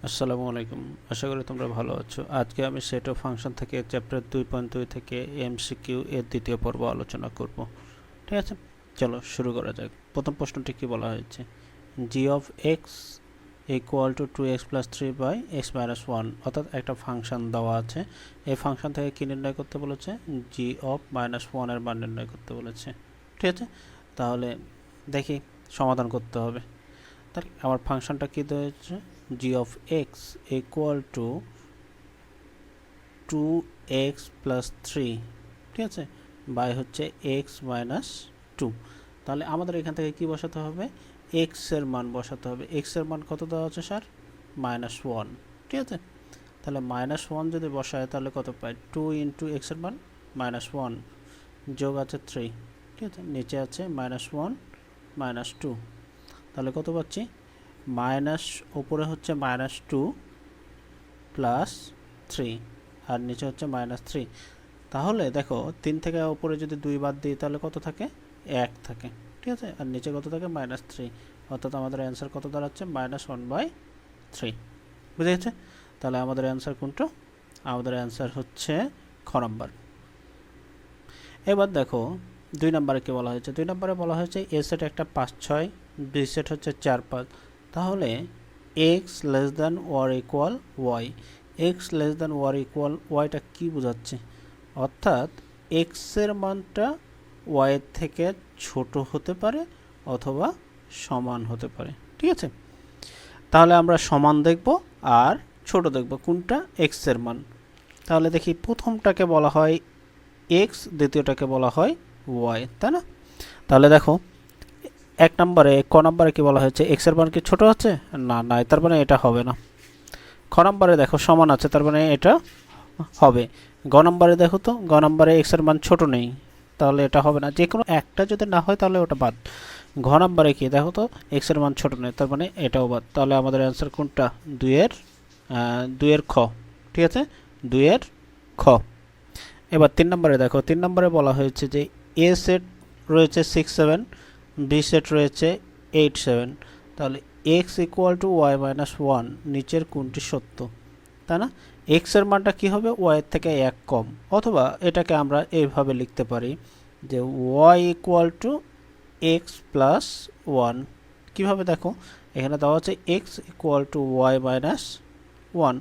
আসসালামু আলাইকুম। আশা করি তোমরা ভালো আছো। আজকে আমি সেট অফ ফাংশন থেকে চ্যাপ্টার 2.2 থেকে এমসিকিউ এর দ্বিতীয় পর্ব আলোচনা করব। ঠিক আছে, চলো শুরু করা যাক। প্রথম প্রশ্নটি কি বলা হয়েছে? G of x equal to 2x plus 3 by x minus 1, অর্থাৎ একটা ফাংশন দেওয়া আছে। এই ফাংশন থেকে কি নির্ণয় করতে বলেছে? জি অফ মাইনাস 1 এর মান নির্ণয় করতে বলেছে। ঠিক আছে, তাহলে দেখি সমাধান করতে হবে। তাহলে আমার ফাংশনটা কি দেওয়া হয়েছে? g of x equal to 2x plus 3, ঠিক আছে, বাই হচ্ছে x minus 2। তাহলে আমাদের এখান থেকে কি বসাতে হবে? x এর মান বসাতে হবে। x এর মান কত দেওয়া আছে স্যার? -1। ঠিক আছে, তাহলে -1 যদি বসায় তাহলে কত পাই? 2 ইন্টু x এর মান -1 যোগ আছে 3। ঠিক আছে, নিচে আছে -1 -2, তাহলে কত পাচ্ছি? মাইনাস উপরে হচ্ছে -2 প্লাস 3 আর নিচে হচ্ছে -3। তাহলে দেখো 3 থেকে উপরে যদি 2 বাদ দিই তাহলে কত থাকে? 1 থাকে। ঠিক আছে, আর নিচে কত থাকে? -3, অর্থাৎ আমাদের অ্যান্সার কত দাঁড়াচ্ছে? -1/3। বুঝে গেছে? তাহলে আমাদের অ্যান্সার কোনটা? আমাদের অ্যান্সার হচ্ছে খ নাম্বার। এবার দেখো 2 নম্বরে কি বলা হয়েছে? 2 নম্বরে বলা হয়েছে এ সেট একটা 5 6, বি সেট হচ্ছে 4 5। তাহলে x less than or equal y. X less than or equal ওয়াইটা কী বোঝাচ্ছে? অর্থাৎ এক্স এর মানটা ওয়াইয়ের থেকে ছোট হতে পারে অথবা সমান হতে পারে। ঠিক আছে, তাহলে আমরা সমান দেখব আর ছোট দেখব কোনটা? এক্স এর মান। তাহলে দেখি প্রথমটাকে বলা হয় এক্স, দ্বিতীয়টাকে বলা হয় ওয়াই, তাই না? তাহলে দেখো এক নম্বরে ক নম্বরে কি বলা হয়েছে? এক্স এর মান কি ছোট আছে? না, নাই, তার মানে এটা হবে না। খ নম্বরে দেখো সমান আছে, তার মানে এটা হবে। গ নম্বরে দেখো তো, গ নম্বরে এক্স এর মান ছোট নেই, তাহলে এটা হবে না। যে কোনো একটা যদি না হয় তাহলে ওটা বাদ। ঘ নম্বরে কি দেখো তো, এক্স এর মান ছোট নেই, তার মানে এটাও বাদ। তাহলে আমাদের অ্যান্সার কোনটা? দুইয়ের খ। ঠিক আছে, দুইয়ের খ। এবার 3 নম্বরে দেখো, 3 নম্বরে বলা হয়েছে যে এ সেট রয়েছে 6 7, বি সেট রয়েছে 8 7। তাহলে x equal to y minus 1, নিচের কোনটি সত্য? তাই না? এক্স এর মানটা কি হবে? ওয়াই থেকে 1 কম, অথবা এটাকে আমরা এইভাবে লিখতে পারি যে y equal to x plus 1। কীভাবে দেখো, এখানে দেওয়া আছে x equal to y minus 1।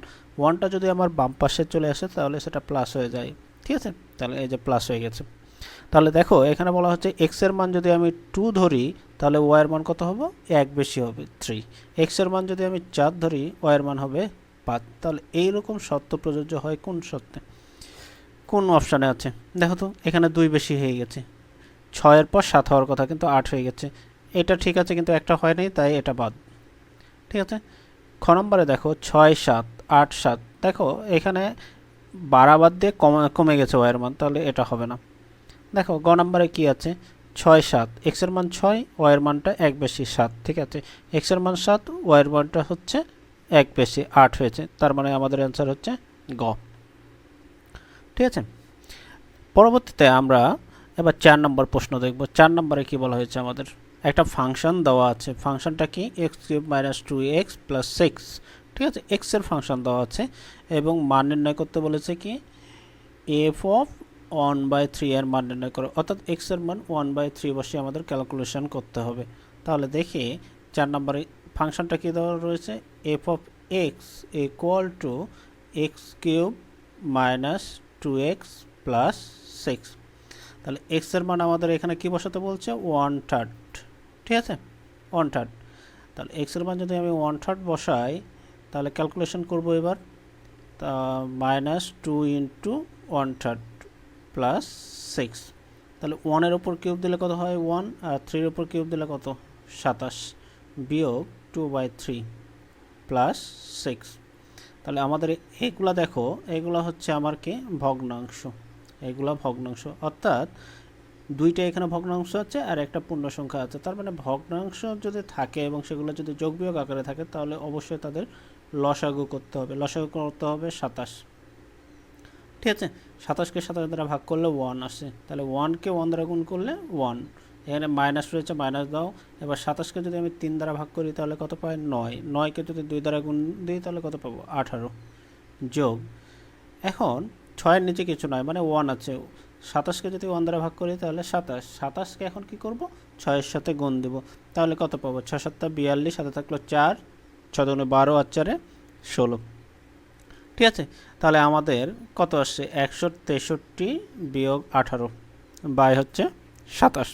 1টা যদি আমার বাম পাশে চলে আসে তাহলে সেটা প্লাস হয়ে যায়। ঠিক আছে, তাহলে এই যে প্লাস হয়ে গেছে। তাহলে দেখো এখানে বলা হচ্ছে এক্স এর মান যদি আমি 2 ধরি তাহলে ওয়াই এর মান কত হবে? 1 বেশি হবে 3। এক্স এর মান যদি আমি 4 ধরি ওয়াই এর মান হবে 5। তাহলে এইরকম শর্ত প্রযোজ্য হয় কোন শর্তে? কোন অপশানে আছে দেখো তো? এখানে 2 বেশি হয়ে গেছে, 6 এর পর 7 হওয়ার কথা কিন্তু 8 হয়ে গেছে। এটা ঠিক আছে, কিন্তু একটা হয় নাই, তাই এটা বাদ। ঠিক আছে, খ নম্বরে দেখো 6 7 8 7, দেখো এখানে 12 বাদ দিয়ে কমে গেছে ওয়াইয়ের মান, তাহলে এটা হবে না। দেখো গ নম্বরে কি আছে? 6 7, এক্স এর মান 6, ওয়াইয়ের মানটা 1 বেশি 7। ঠিক আছে, এক্স এর মান 7, ওয়াইয়ের মানটা হচ্ছে 1 বেশি 8 হয়েছে, তার মানে আমাদের অ্যান্সার হচ্ছে গ। ঠিক আছে, পরবর্তীতে আমরা এবার 4 নম্বর প্রশ্ন দেখব। 4 নম্বরে কি বলা হয়েছে? আমাদের একটা ফাংশন দেওয়া আছে। ফাংশনটা কি? X cube minus 2x plus 6। ঠিক আছে, এক্স এর ফাংশন দেওয়া আছে এবং মান নির্ণয় করতে বলেছে কি? এফ অফ 1/3 এর মান নির্ণয় করো, অর্থাৎ এক্স এর মান 1/3 বসিয়ে আমাদের ক্যালকুলেশন করতে হবে। তাহলে দেখি 4 নম্বরে ফাংশনটা কি দেওয়া রয়েছে? F of x equal to x cube minus 2x plus 6। তাহলে এক্স এর মান আমাদের এখানে কি বসাতে বলছে? 1/3। ঠিক আছে, 1/3। তাহলে এক্স এর মান যদি আমি 1/3 বসাই তাহলে ক্যালকুলেশন করব এবার। তা -2 ইন্টু 1/3 প্লাস 6। তাহলে 1 এর উপর কিউব দিলে কত হয়? 1, আর 3 এর উপর কিউব দিলে কত? 27 বিয়োগ 2/3 প্লাস 6। তাহলে আমাদের এগুলা দেখো, এগুলা হচ্ছে আমার কি? ভগ্নাংশ। এগুলা ভগ্নাংশ, অর্থাৎ দুইটা এখানে ভগ্নাংশ আছে আর একটা পূর্ণ সংখ্যা আছে। তার মানে ভগ্নাংশ যদি থাকে এবং সেগুলো যদি যোগ বিয়োগ আকারে থাকে তাহলে অবশ্যই তাদের লসাগু করতে হবে। লসাগু করতে হবে 27। ঠিক আছে, 27কে 27 দ্বারা ভাগ করলে 1 আসে, তাহলে 1কে 1 দ্বারা গুণ করলে 1 এখানে মাইনাস রয়েছে, মাইনাস দাও। এবার 27কে যদি আমি 3 দ্বারা ভাগ করি তাহলে কত পাই? 9। 9কে যদি 2 দ্বারা গুণ দিই তাহলে কত পাবো? 18 যোগ। এখন 6-এর নিচে কিছু নয়, মানে 1 আছে। 27কে যদি 1 দ্বারা ভাগ করি তাহলে 27। 27কে এখন কি করব? 6-এর সাথে গুণ দেব, তাহলে কত পাবো? 6 7 42, সাথে থাকলো 4, 6 2 12 আর 4 16। ঠিক আছে, তাহলে আমাদের কত আসছে? 163 বিয়োগ 18 বাই হচ্ছে 27।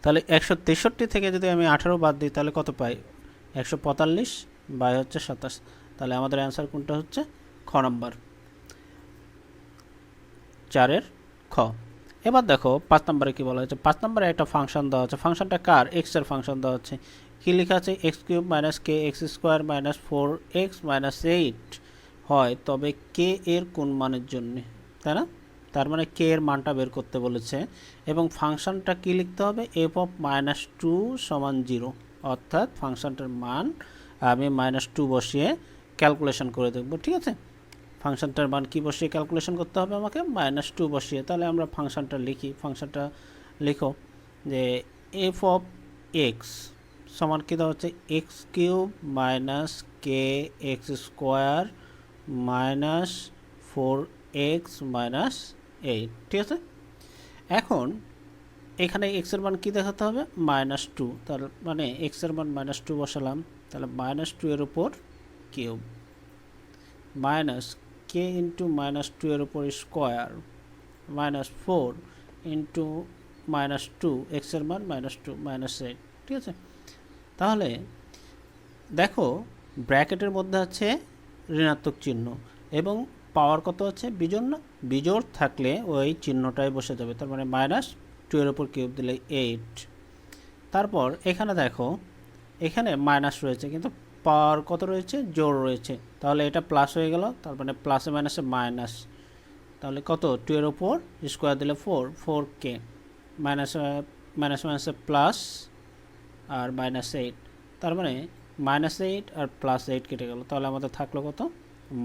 তাহলে 163 থেকে যদি আমি 18 বাদ দিই তাহলে কত পাই? 145 বাই হচ্ছে 27। তাহলে আমাদের অ্যান্সার কোনটা হচ্ছে? খ নাম্বার, 4-এর খ। এবার দেখো 5 নম্বরে কি বলা হয়েছে। 5 নম্বরে একটা ফাংশন দেওয়া আছে। ফাংশনটা কার? এক্স এর ফাংশন দেওয়া আছে। কি লেখা আছে? X cube minus k x square minus 4x minus 8 হয় তবে কে এর কোন মানের জন্য, তাই না? তার মানে কে এর মানটা বের করতে বলেছে, এবং ফাংশনটা কি লিখতে হবে? এফ অফ মাইনাস 2 সমান 0, অর্থাৎ ফাংশনটার মান আমি -2 বসিয়ে ক্যালকুলেশন করে দেখব। ঠিক আছে, ফাংশনটার মান কি বসিয়ে ক্যালকুলেশন করতে হবে আমাকে? -2 বসিয়ে। তাহলে আমরা ফাংশনটা লিখি। ফাংশনটা লিখো যে এফ অফ এক্স সমান কী দেওয়া হচ্ছে? X cube minus k x square minus 4x minus 8। ঠিক আছে, এখন এখানে এক্স এর মান কি দেখাতে হবে? -2। তার মানে এক্স এর মান -2 বসালাম, তাহলে -2 এর উপর কিউব মাইনাস কে ইন্টু -2 এর উপর স্কোয়ার মাইনাস 4 ইন্টু -2, এক্স এর মান -2 মাইনাস 8। ঠিক আছে, তাহলে দেখো ব্র্যাকেটের মধ্যে আছে ঋণাত্মক চিহ্ন এবং পাওয়ার কত আছে? বিজোড় না? বিজোড় থাকলে ওই চিহ্নটাই বসে যাবে, তার মানে -2 এর উপর কিউব দিলে 8। তারপর এখানে দেখো এখানে মাইনাস রয়েছে কিন্তু পাওয়ার কত রয়েছে? জোড় রয়েছে, তাহলে এটা প্লাস হয়ে গেল, তার মানে প্লাসে মাইনাসে মাইনাস। তাহলে কত? 2 এর উপর স্কোয়ার দিলে 4k মাইনাস মাইনাসে প্লাস আর -8, তার মানে -8 আর +8 কেটে গেল, তাহলে আমাদের থাকলো কত?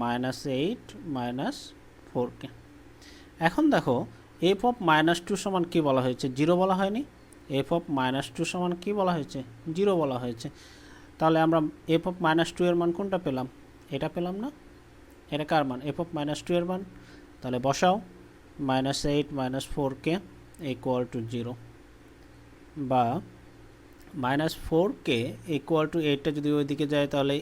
-8 মাইনাস 4k। এখন দেখো এফ অফ -2 সমান কি বলা হয়েছে? 0 বলা হয়নি। এফ অফ -2 সমান কি বলা হয়েছে? 0 বলা হয়েছে। তাহলে আমরা এফ অফ -2 এর মান কোনটা পেলাম? এটা পেলাম না? এটা কার মান? এফ অফ -2 এর মান। তাহলে বসাও -8 মাইনাস 4k ইকুয়াল টু 0, বা -4k ইকুয়াল টু 8টা যদি ওইদিকে যায় তাহলে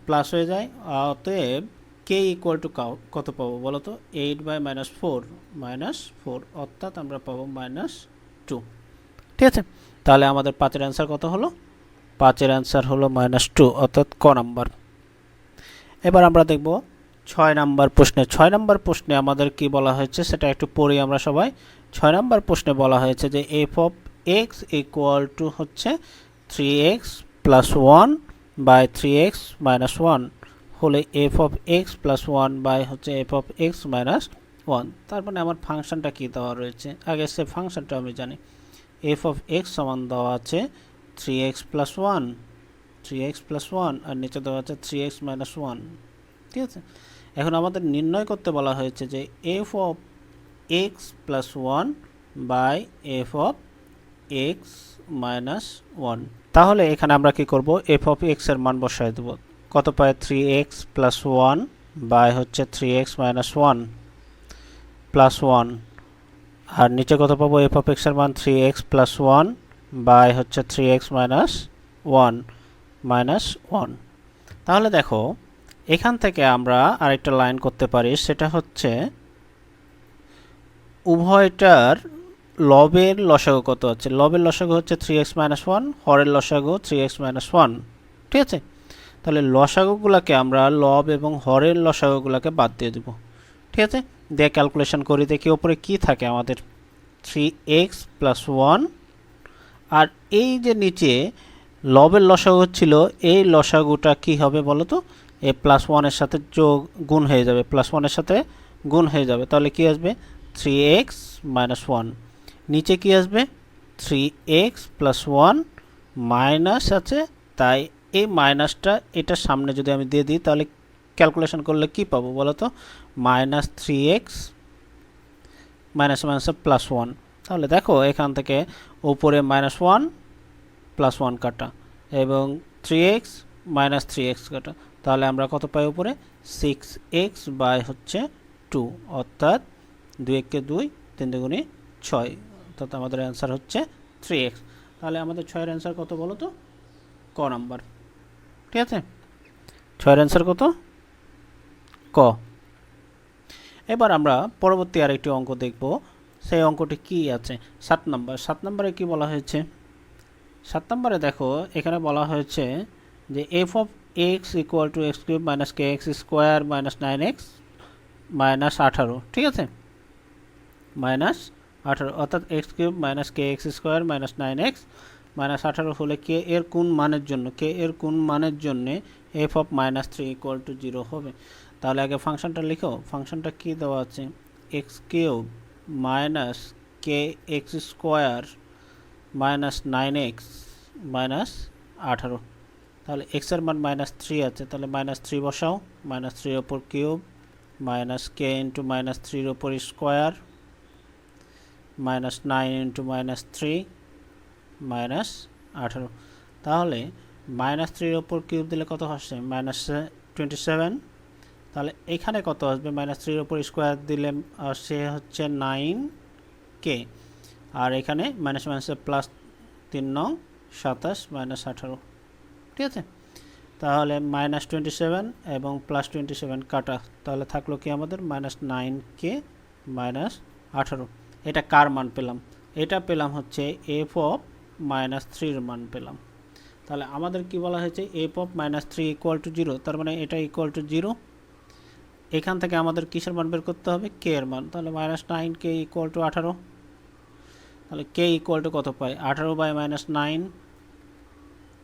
প্লাস হয়ে যায়। অতএব কে ইকুয়াল টু কত পাবো বলো তো? 8/-4 -4, অর্থাৎ আমরা পাবো -2। ঠিক আছে, তাহলে আমাদের 5-এর অ্যান্সার কত হলো? 5-এর অ্যান্সার হলো -2, অর্থাৎ ক নাম্বার। এবার আমরা দেখব 6 নাম্বার প্রশ্নে। 6 নাম্বার প্রশ্নে আমাদের কি বলা হয়েছে সেটা একটু পড়ি আমরা সবাই। 6 নাম্বার প্রশ্নে বলা হয়েছে যে f of x equal to হচ্ছে 3x plus 1 by 3x minus 1 হলে f of x plus 1 by হচ্ছে এফ অফ এক্স মাইনাস 1। তার মানে আমার ফাংশনটা কি দেওয়া রয়েছে? আগে সে ফাংশনটা আমি জানি। এফ অফ এক্স সমান দেওয়া আছে 3x প্লাস 1, 3x প্লাস 1, আর নিচে দেওয়া আছে 3x মাইনাস 1। ঠিক আছে, এখন আমাদের নির্ণয় করতে বলা হয়েছে যে f of x plus 1 by f of x minus 1। তাহলে এখানে আমরা কি করব? এফ অফ এক্স এর মান বসায় দেব। কত পায়? 3x প্লাস 1 বাই হচ্ছে 3x মাইনাস 1 প্লাস 1, আর নিচে কত পাবো? এফ অফ এক্স এর মান 3x প্লাস 1 বাই হচ্ছে 3x মাইনাস 1 মাইনাস 1। তাহলে দেখো এখান থেকে আমরা আরেকটা লাইন করতে পারি, সেটা হচ্ছে উভয়টার লবের লসাগু কত আছে? লবের লসাগু হচ্ছে 3x মাইনাস 1, হরের লসাগু 3x মাইনাস 1। ঠিক আছে, তাহলে লসাগুগুলোকে আমরা লব এবং হরের লসাগুগুলোকে বাদ দিয়ে দেব। ঠিক আছে, দিয়ে ক্যালকুলেশন করি, দেখি ওপরে কি থাকে আমাদের। 3x প্লাস 1, আর এই যে নিচে লবের লসাগু ছিল, এই লসাগুটা কি হবে বলো তো? এ প্লাস 1-এর সাথে যোগ গুণ হয়ে যাবে, প্লাস 1-এর সাথে গুণ হয়ে যাবে, তাহলে কি আসবে? 3x minus 1। নিচে কি আসবে? 3x প্লাস 1 মাইনাস আছে, তাই এই মাইনাসটা এটার সামনে যদি আমি দিয়ে দিই তাহলে ক্যালকুলেশন করলে কি পাবো বলো তো? -3x মাইনাস মাইনাসে প্লাস 1, তাহলে দেখো এখান থেকে উপরে -1 +1 কাটা এবং 3x -3x কাটা, তাহলে আমরা কত পাই উপরে 6x বাই হচ্ছে 2, অর্থাৎ 2 একে 2, 3 দুগুণে 6, অর্থাৎ আমাদের অ্যান্সার হচ্ছে 3x। তাহলে আমাদের 6-এর অ্যান্সার কত বলো তো? ক নাম্বার। ঠিক আছে, 6-এর অ্যান্সার কত? ক। এবার আমরা পরবর্তী আরেকটি অঙ্ক দেখব। সেই অঙ্কটি কি আছে? 7 নাম্বার। 7 নাম্বারে কি বলা হয়েছে? 7 নাম্বারে দেখো এখানে বলা হয়েছে যে f of x equal to x cube minus kx square minus 9x minus 18, ঠিক আছে, minus 18, অর্থাৎ x cube minus kx square minus 9x minus 18 হলে k এর কোন মানের জন্য, k এর কোন মানের জন্য f of -3 equal to 0 হবে। তাহলে আগে ফাংশনটা লিখো। ফাংশনটা কি দেওয়া আছে? x cube minus kx square minus 9x minus 18, তাহলে x এর মান -3 আছে, তাহলে -3 বসাও, -3 এর উপর কিউব মাইনাস k ইন্টু -3 এর উপর স্কোয়ার -9 ইন্টু -3 -18, তাহলে -3 এর উপর কিউব দিলে কত আসছে? -27। তাহলে এখানে কত আসবে? -3 এর উপর স্কোয়ার দিলে আসে হচ্ছে 9k, আর এখানে মাইনাস মাইনাসে প্লাস 3 9 27 -18, ঠিক আছে। তাহলে -27 এবং +27 কাটা, তাহলে থাকলো কি আমাদের -9k -18। এটা কার মান পেলাম? এটা পেলাম হচ্ছে f of -3 এর মান পেলাম। তাহলে আমাদের কি বলা হয়েছে? f of -3 equal to 0, তার মানে এটা ইকুয়াল টু 0। এখান থেকে আমাদের কিসের মান বের করতে হবে? k এর মান। তাহলে -9k ইকুয়াল টু 18, তাহলে k ইকুয়াল টু কত পাই? 18 বাই -9,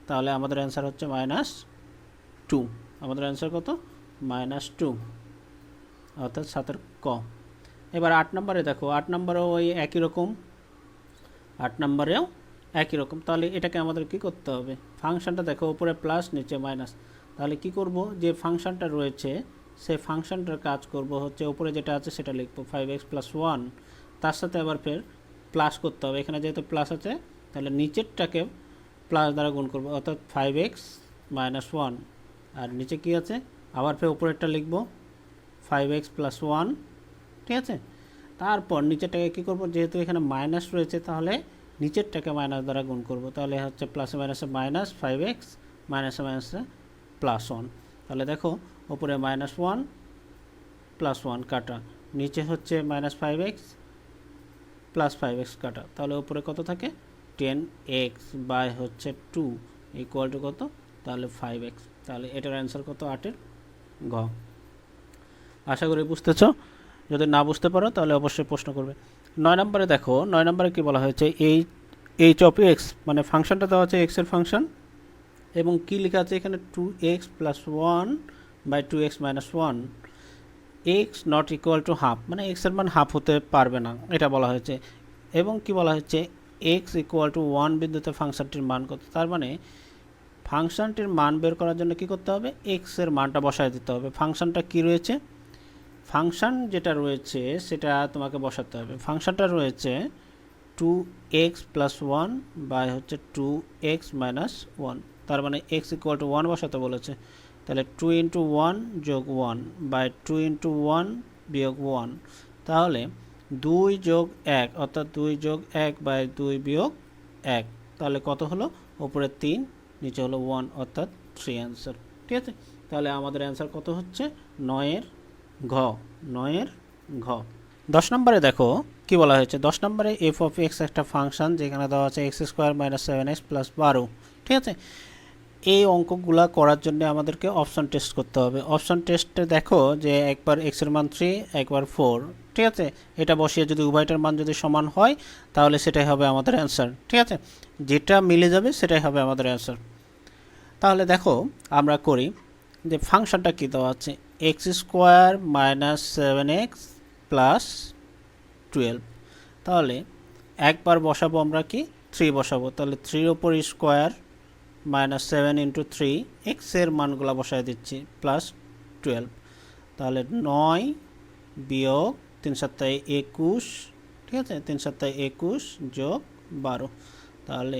তাহলে আমাদের অ্যান্সার হচ্ছে -2। আমাদের অ্যান্সার কত? -2, অর্থাৎ 7-এর ক। এবার 8 নম্বরে দেখো, 8 নম্বরেও ওই একই রকম, 8 নম্বরেও একই রকম। তাহলে এটাকে আমাদের কি করতে হবে? ফাংশনটা দেখো উপরে প্লাস নিচে মাইনাস, তাহলে কি করব? যে ফাংশনটা রয়েছে সেই ফাংশনটার কাজ করব হচ্ছে উপরে যেটা আছে সেটা লিখব 5x + 1, তার সাথে আবার ফের প্লাস করতে হবে। এখানে যেহেতু প্লাস আছে তাহলে নিচেরটাকে প্লাস দ্বারা গুণ করব, অর্থাৎ 5x - 1, আর নিচে কি আছে? আবার ফের উপরেরটা লিখব 5x + 1, ঠিক আছে। তারপর নিচেরটাকে কী করব? যেহেতু এখানে মাইনাস রয়েছে তাহলে নিচেরটাকে মাইনাস দ্বারা গুণ করব, তাহলে হচ্ছে প্লাসে মাইনাসে মাইনাস 5x, মাইনাসে মাইনাসে +1। তাহলে দেখো উপরে -1 +1 কাটা, নিচে হচ্ছে -5x + 5x কাটা, তাহলে উপরে কত থাকে? 10x বাই হচ্ছে 2 ইকুয়াল টু কত? তাহলে 5x। তাহলে এটার অ্যান্সার কত? 8-এর ঘ। আশা করি বুঝতেছ। যদি না বুঝতে পারো তাহলে অবশ্যই প্রশ্ন করবে। 9 নম্বরে দেখো, 9 নম্বরে কি বলা হয়েছে? এইচ অফ এক্স, মানে ফাংশনটা দেওয়া আছে এক্স এর ফাংশন, এবং কি লেখা আছে এখানে? 2x + 1 by 2x - 1, x not equal to half, মানে এক্স এর মান হাফ হতে পারবে না, এটা বলা হয়েছে। এবং কি বলা হচ্ছে? এক্স ইকুয়াল টু 1 বিন্দুতে ফাংশনটির মান কত? তার মানে ফাংশনটির মান বের করার জন্য কি করতে হবে? এক্স এর মানটা বসায় দিতে হবে। ফাংশনটা কি রয়েছে? ফাংশন যেটা রয়েছে সেটা তোমাকে বসাতে হবে। ফাংশনটা রয়েছে 2x + 1 বাই হচ্ছে 2x - 1, তার মানে x ইকুয়াল টু 1 বসাতে বলেছে। তাহলে 2 × 1 + 1 বাই 2 × 1 - 1, তাহলে 2 + 1, অর্থাৎ 2 + 1 বাই 2 - 1, তাহলে কত হলো? উপরে 3, নিচে হলো 1, অর্থাৎ 3 অ্যান্সার, ঠিক আছে। তাহলে আমাদের অ্যান্সার কত হচ্ছে? 9-এর ঘ। 9-এর ঘ। 10 নম্বরে দেখো কি বলা হয়েছে? 10 নম্বরে f of x একটা ফাংশন যেখানে দেওয়া আছে x² - 7x + 12, ঠিক আছে। এই অঙ্কগুলা করার জন্য আমাদেরকে অপশন টেস্ট করতে হবে। অপশন টেস্টে দেখো যে একবার x এর মান 3, একবার 4, ঠিক আছে। এটা বসিয়ে যদি উভয়টার মান যদি সমান হয় তাহলে সেটাই হবে আমাদের অ্যান্সার, ঠিক আছে। যেটা মিলে যাবে সেটাই হবে আমাদের অ্যান্সার। তাহলে দেখো আমরা করি যে ফাংশনটা কী দেওয়া আছে? x² - 7x + 12, তাহলে একবার বসাবো আমরা কি? 3 বসাবো, তাহলে 3 উপর স্কোয়ার -7 × 3, x এর মানগুলো বসায় দিচ্ছি, +12, তাহলে 9 - 3 × 7 = 21, ঠিক ঠিক আছে, 3 7 21 যোগ 12, তাহলে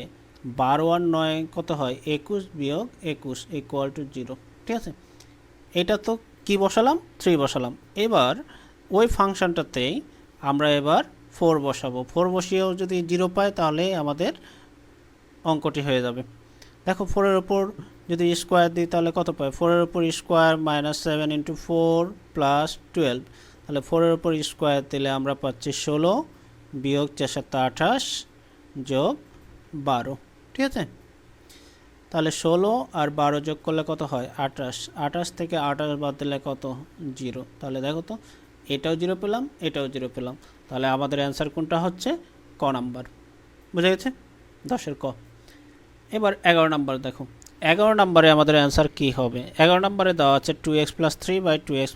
12 আর 9 কত হয় 21 বিয়োগ 21 ইকুয়াল টু 0। ঠিক আছে, এটা তো কি বসালাম 3 বসালাম। এবার ওই ফাংশনটাতেই আমরা এবার 4 বসাবো। 4 বসিয়েও যদি 0 পাই তাহলে আমাদের অঙ্কটি হয়ে যাবে। দেখো 4 এর উপর যদি স্কোয়ার দিই তাহলে কত পাই, 4 এর উপর স্কোয়ার -7 × 4 + 12, তাহলে 4 এর উপর স্কোয়ার দিলে আমরা পাচ্ছি 16 বিয়োগ 4 7 28 যোগ 12। ঠিক আছে, তাহলে 16 আর 12 যোগ করলে কত হয় 28, 28 থেকে 28 বাদ দিলে কত 0। তাহলে দেখো তো এটাও 0 পেলাম, এটাও 0 পেলাম, তাহলে আমাদের অ্যান্সার কোনটা হচ্ছে ক নাম্বার। বুঝা গেছে 10-এর ক। এবার 11 নাম্বার দেখো, 11 নম্বরে আমাদের অ্যান্সার কি হবে। 11 নম্বরে দেওয়া আছে 2x + 3/2x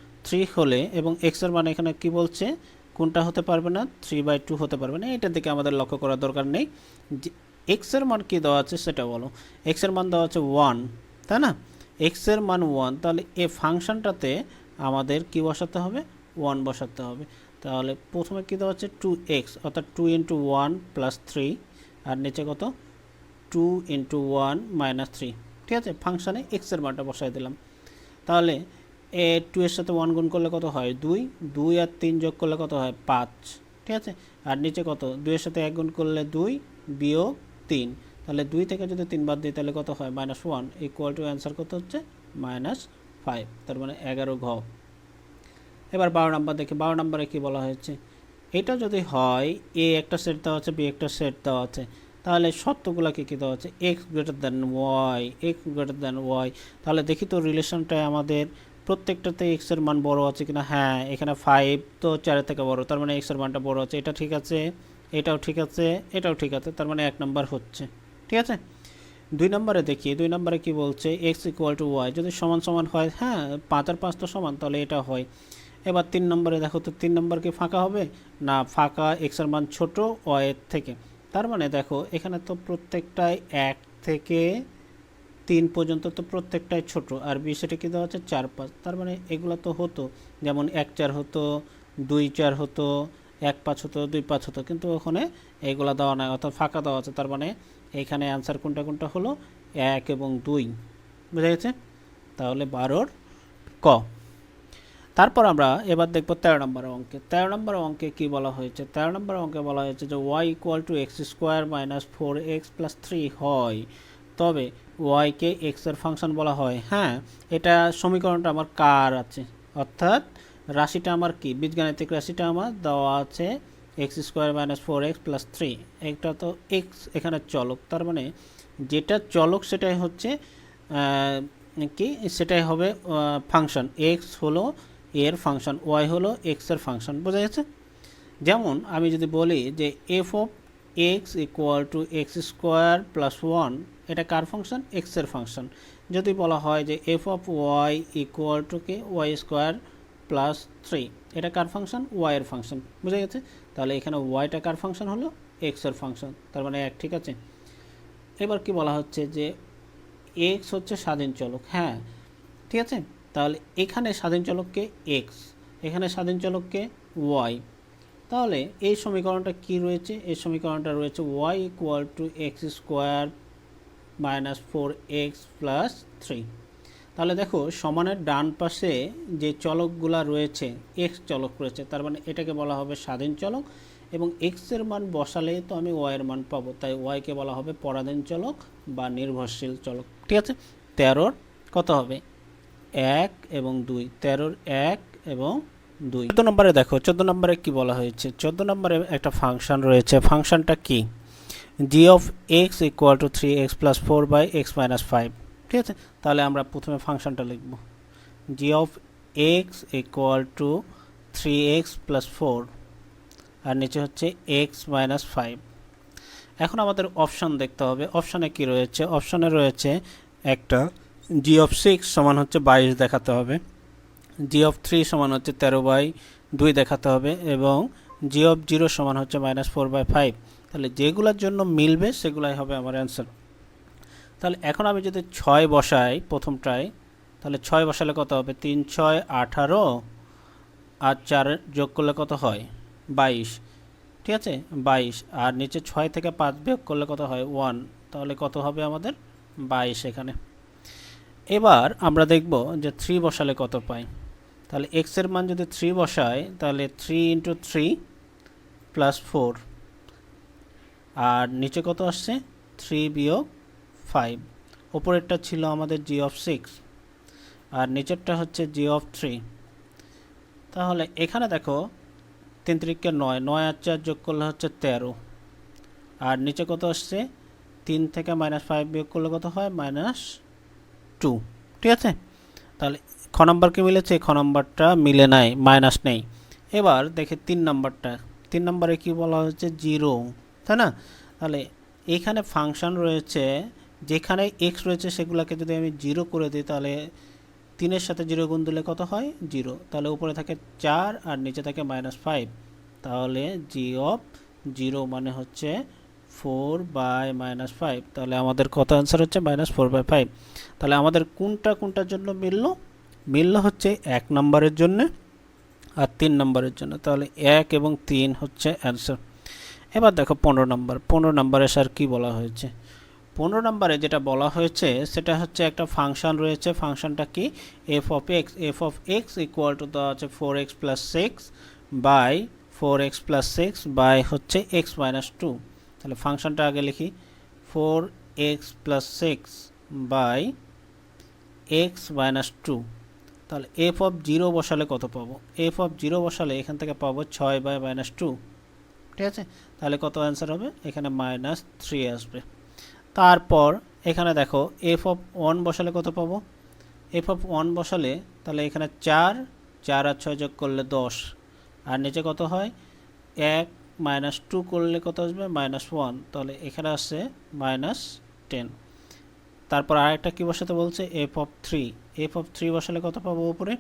- 3 হলে, এবং x এর মান এখানে কি বলছে কোনটা হতে পারবে না 3/2 হতে পারবে না, এটার দিকে আমাদের লক্ষ্য করার দরকার নেই। x এর মান কি দেওয়া আছে সেটা বলো। x এর মান দেওয়া আছে 1, তাই না, x এর মান 1, তাহলে এই ফাংশনটাতে আমাদের কি বসাতে হবে 1 বসাতে হবে। তাহলে প্রথমে কি দেওয়া আছে 2x, অর্থাৎ 2 × 1 + 3, আর নিচে কত 2 × 1 - 3। ঠিক আছে, ফাংশানে x এর মানটা বসাই দিলাম। তাহলে 2 এর সাথে 1 গুণ করলে কত হয় 2, 2 আর 3 যোগ করলে কত হয় 5। ঠিক আছে, আর নিচে কত 2 এর সাথে 1 গুণ করলে 2 বিয়োগ 3, তাহলে 2 থেকে যদি 3 বাদ দিই তাহলে কত হয় -1 ইকুয়াল টু অ্যান্সার কত হচ্ছে -5, তার মানে 11 ঘ। এবার 12 নাম্বার দেখি, 12 নম্বরে কি বলা হয়েছে, এটা যদি হয় a একটা সেট দেওয়া আছে b একটা সেট দেওয়া আছে, তাহলে শর্তগুলো কী কী দেওয়া আছে x greater than y, তাহলে দেখি তো রিলেশনটায় আমাদের প্রত্যেকটাতে x এর মান বড় আছে কিনা। হ্যাঁ, এখানে 5 তো 4 থেকে বড়, তার মানে x এর মানটা বড় আছে, এটা ঠিক আছে, এটাও ঠিক আছে, এটাও ঠিক আছে, তার মানে 1 নাম্বার হচ্ছে। ঠিক আছে, 2 নম্বরে দেখি, 2 নম্বরে কি বলছে x = y, যদি সমান সমান হয়, হ্যাঁ 5 আর 5 তো সমান, তাহলে এটা হয়। এবার 3 নম্বরে দেখো তো 3 নম্বর কি ফাঁকা হবে না, ফাঁকা, x এর মান ছোট y এর থেকে, তার মানে দেখো এখানে তো প্রত্যেকটাই 1 থেকে 3 পর্যন্ত তো প্রত্যেকটাই ছোট, আর b সেটা কি দেওয়া আছে 4 5, তার মানে এগুলো তো হতো, যেমন 1 4 হতো, 2 4 হতো, 1 5 হতো, 2 5 হতো, কিন্তু ওখানে এগুলো দেওয়া নাই, অর্থাৎ ফাঁকা দেওয়া আছে, তার মানে এখানে অ্যান্সার কোনটা কোনটা হলো 1 এবং 2। বুঝা গেছে, তাহলে 12-র ক। তারপর আমরা এবার দেখব 13 নম্বর অঙ্কে। 13 নম্বর অঙ্কে কি বলা হয়েছে, 13 নম্বর অঙ্কে বলা হয়েছে যে y = x² - 4x + 3 হয়, তবে y কে x এর ফাংশন বলা হয়। হ্যাঁ, এটা সমীকরণটা আমার কার আছে, অর্থাৎ রাশিটা আমার কি, বীজগাণিতিক রাশিটা আমার দেওয়া আছে x² - 4x + 3, এটা তো x এখানে চলক, তার মানে যেটা চলক সেটাই হচ্ছে কি, সেটাই হবে ফাংশন, x হলো এর ফাংশন, y হলো x এর ফাংশন। বোঝা গেছে, যেমন আমি যদি বলি যে f(x = x² + 1), এটা কার ফাংশন x এর ফাংশন। যদি বলা হয় যে f(y = y² + 3), এটা কার ফাংশন y এর ফাংশন। বুঝা গেছে, তাহলে এখানে yটা কার ফাংশন হলো x এর ফাংশন, তার মানে 1। ঠিক আছে, এবার কি বলা হচ্ছে যে x হচ্ছে স্বাধীন চলক। হ্যাঁ, ঠিক আছে, তাহলে এখানে স্বাধীন চলককে x, এখানে স্বাধীন চলককে y, তাহলে এই সমীকরণটা কি রয়েছে, এই সমীকরণটা রয়েছে y = x² - 4x + 3। তাহলে দেখো সমানের ডান পাশে যে চলকগুলা রয়েছে x চলক রয়েছে, তার মানে এটাকে বলা হবে স্বাধীন চলক, এবং x এর মান বসালে তো আমি y এর মান পাবো, তাই y কে বলা হবে পরাধীন চলক বা নির্ভরশীল চলক। ঠিক আছে, 13-র কত হবে 1 এবং 2, 13-র 1 এবং 2। 14 নম্বরে দেখো, 14 নম্বরে কি বলা হয়েছে, 14 নম্বরে একটা ফাংশন রয়েছে, ফাংশনটা কি g(x = 3x + 4/x - 5)। ঠিক আছে, তাহলে আমরা প্রথমে ফাংশনটা লিখব, g(x = 3x + 4), আর নিচে হচ্ছে x - 5। এখন আমাদের অপশন দেখতে হবে, অপশনে কি রয়েছে, অপশনে রয়েছে একটা g(6) সমান হচ্ছে 22 দেখাতে হবে, g(3) সমান হচ্ছে 13/2 দেখাতে হবে, এবং g(0) সমান হচ্ছে -4/5। তাহলে যেগুলোর জন্য মিলবে সেগুলাই হবে আমার অ্যান্সার। তাহলে এখন আমি যদি 6 বসাই প্রথমটায়, তাহলে 6 বসালে কত হবে 3 6 18, আর 4 যোগ করলে কত হয় 22, ঠিক আছে 22, আর নিচে 6 থেকে 5 বিয়োগ করলে কত হয় 1, তাহলে কত হবে আমাদের 22 এখানে। এবার আমরা দেখব যে 3 বসালে কত পাই। তাহলে x এর মান যদি 3 বসাই তাহলে 3 × 3 + 4, আর নিচে কত আসছে 3 বিয়োগ 5। উপরেরটা ছিল আমাদের g of 6 আর নিচেরটা হচ্ছে g of 3। তাহলে এখানে দেখো 3 × 3 = 9, 9 আর 4 যোগ করলে হচ্ছে 13, আর নিচে কত আসছে 3 থেকে -5 বিয়োগ করলে কত হয় -2। ঠিক আছে, তাহলে খ নম্বর কি মিলেছে, খ নম্বরটা মিলে নাই, মাইনাস নেই। এবার দেখে 3 নম্বরটা, 3 নম্বরে কি বলা হচ্ছে 0, তাই না? তাহলে এখানে ফাংশন রয়েছে, যেখানে x রয়েছে সেগুলোকে যদি আমি 0 করে দিই তাহলে 3 এর সাথে 0 গুণ দিলে কত হয় 0, তাহলে উপরে থাকে 4 আর নিচে থাকে -5, তাহলে g of 0 মানে হচ্ছে 4/-5। তাহলে আমাদের কত অ্যান্সার হচ্ছে -4/5। তাহলে আমাদের কোনটার জন্য মিলল হচ্ছে 1 নম্বরের জন্য আর 3 নম্বরের জন্য। তাহলে 1 এবং 3 হচ্ছে অ্যান্সার। এবার দেখো 15 নম্বরে স্যার কি বলা হয়েছে। 15 নম্বরে যেটা বলা হয়েছে সেটা হচ্ছে একটা ফাংশন রয়েছে, ফাংশনটা কি f of x, f of x equal to দেওয়া আছে 4x + 6 বাই 4x + 6 বাই হচ্ছে x - 2। তাহলে ফাংশনটা আগে লিখি 4x + 6 বাই x - 2। তাহলে f of 0 বসালে কত পাবো, f of 0 বসালে এখান থেকে পাবো 6/-2। ঠিক আছে, তাহলে কত অ্যান্সার হবে, এখানে -3 আসবে। তারপর এখানে দেখো f of 1 বসালে কত পাবো, f of 1 বসালে তাহলে এখানে 4 আর 6 যোগ করলে 10, আর নিচে কত হয় 1 - 2 করলে কত আসবে -1, তাহলে এখানে আসছে -10। তারপর আরেকটা কি বসাতে বলছে f of 3, f of 3 বসালে কত পাবো উপরে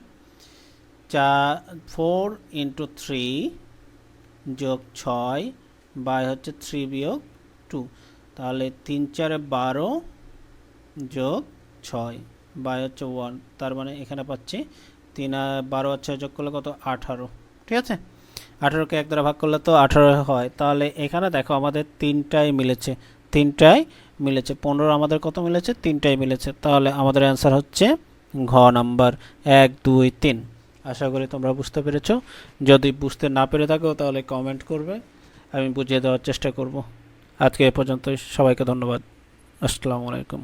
4 × 3 যোগ 6 বাই হচ্ছে 3 বিয়োগ 2, তাহলে 3 × 4 = 12 যোগ 6 বাই হচ্ছে 1, তার মানে এখানে পাচ্ছি 3 আর 12 আর 6 যোগ করলে কত 18। ঠিক আছে, 18কে 1 দ্বারা ভাগ করলে তো 18 হয়। তাহলে এখানে দেখো আমাদের তিনটাই মিলেছে, 15 আমাদের কত মিলেছে, 3টাই মিলেছে। তাহলে আমাদের অ্যান্সার হচ্ছে ঘ নাম্বার 1, 2, 3। আশা করি তোমরা বুঝতে পেরেছো। যদি বুঝতে না পেরে থাকো তাহলে কমেন্ট করবে, আমি বুঝিয়ে দেওয়ার চেষ্টা করব। আজকে এ পর্যন্তই, সবাইকে ধন্যবাদ। আসসালামু আলাইকুম।